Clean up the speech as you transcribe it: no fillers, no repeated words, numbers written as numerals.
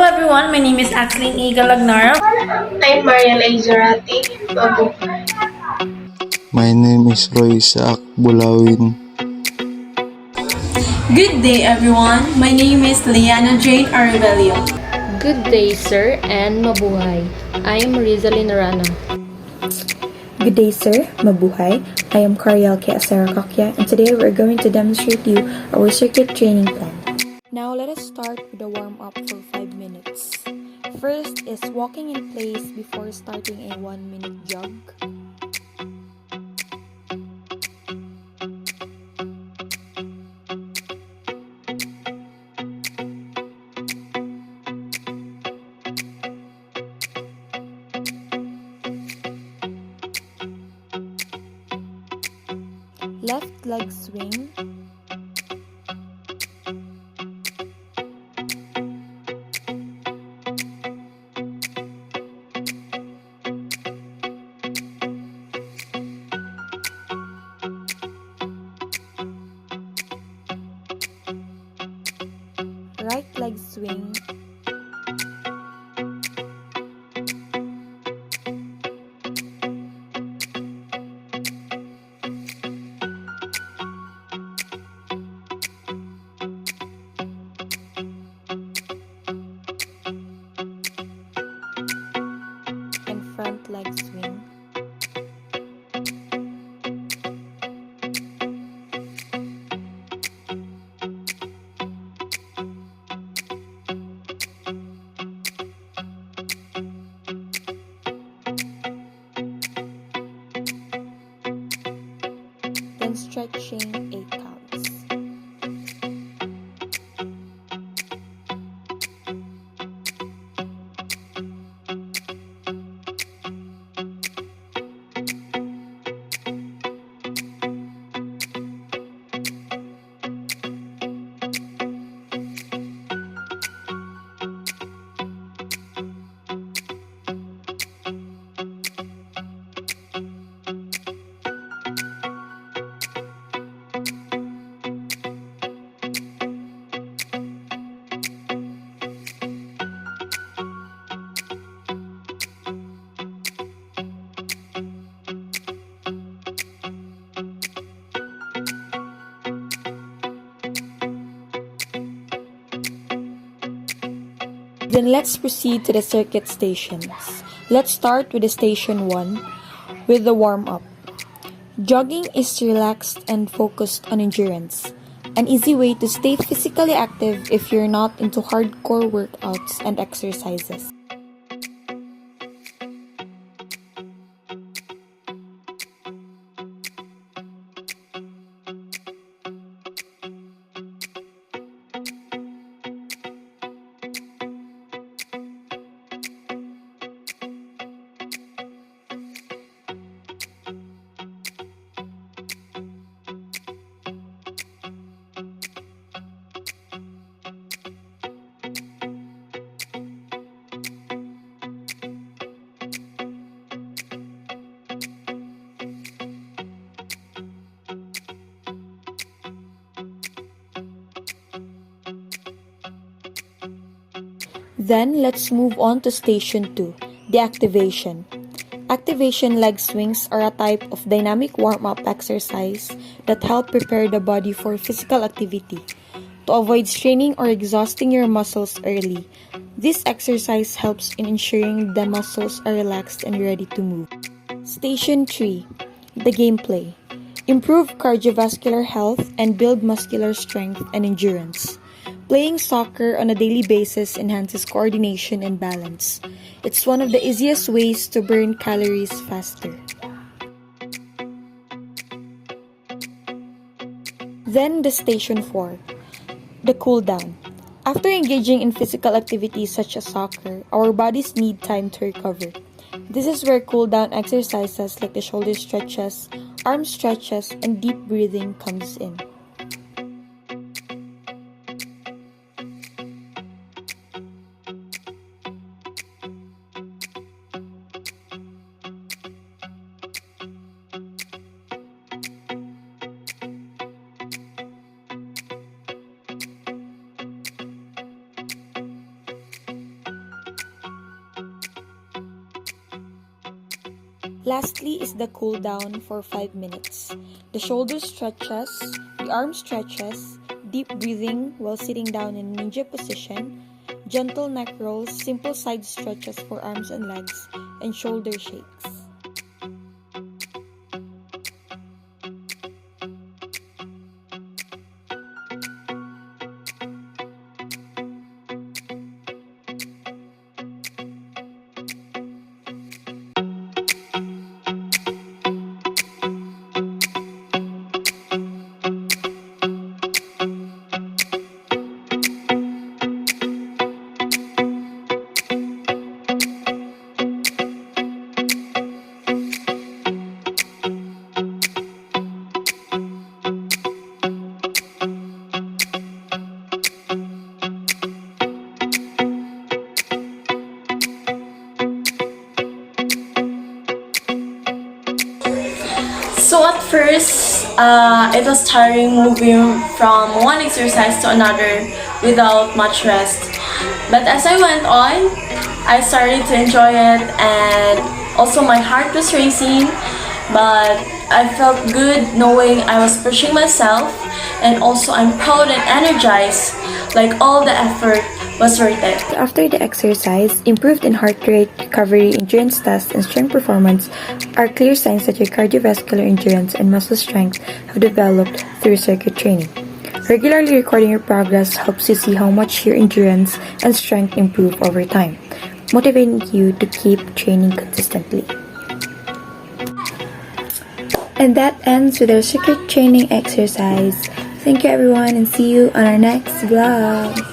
everyone, my name is Axeline E. Galagnaro. I'm Marian Aizarati. My name is Roy Isaac Bulawin. Good day everyone, my name is Liana Jane Arvelio. Good day, sir, and mabuhay. I'm Rizalyn Rana. Good day, sir. Mabuhay. I am Cariel K. Asarakakya, and today we're going to demonstrate you our circuit training plan. Now let us start with a warm-up for 5 minutes. First is walking in place before starting a 1-minute jog. Left leg swing. Right leg swing. And front leg swing. Then stretching 8 counts. Then let's proceed to the circuit stations. Let's start with the station 1 with the warm-up. Jogging is relaxed and focused on endurance, an easy way to stay physically active if you're not into hardcore workouts and exercises. Then let's move on to station 2, the activation. Activation leg swings are a type of dynamic warm-up exercise that help prepare the body for physical activity. To avoid straining or exhausting your muscles early, this exercise helps in ensuring the muscles are relaxed and ready to move. Station 3, the gameplay. Improve cardiovascular health and build muscular strength and endurance. Playing soccer on a daily basis enhances coordination and balance. It's one of the easiest ways to burn calories faster. Then the station 4, the cool down. After engaging in physical activities such as soccer, our bodies need time to recover. This is where cool down exercises like the shoulder stretches, arm stretches, and deep breathing comes in. Lastly is the cool down for 5 minutes. The shoulder stretches, the arm stretches, deep breathing while sitting down in ninja position, gentle neck rolls, simple side stretches for arms and legs, and shoulder shakes. So at first, it was tiring moving from one exercise to another without much rest. But as I went on, I started to enjoy it, and also my heart was racing, but I felt good knowing I was pushing myself, and also I'm proud and energized, like all the effort was worth it. After the exercise, improved in heart rate, recovery, endurance tests, and strength performance are clear signs that your cardiovascular endurance and muscle strength have developed through circuit training. Regularly recording your progress helps you see how much your endurance and strength improve over time, motivating you to keep training consistently. And that ends with our circuit training exercise. Thank you everyone, and see you on our next vlog.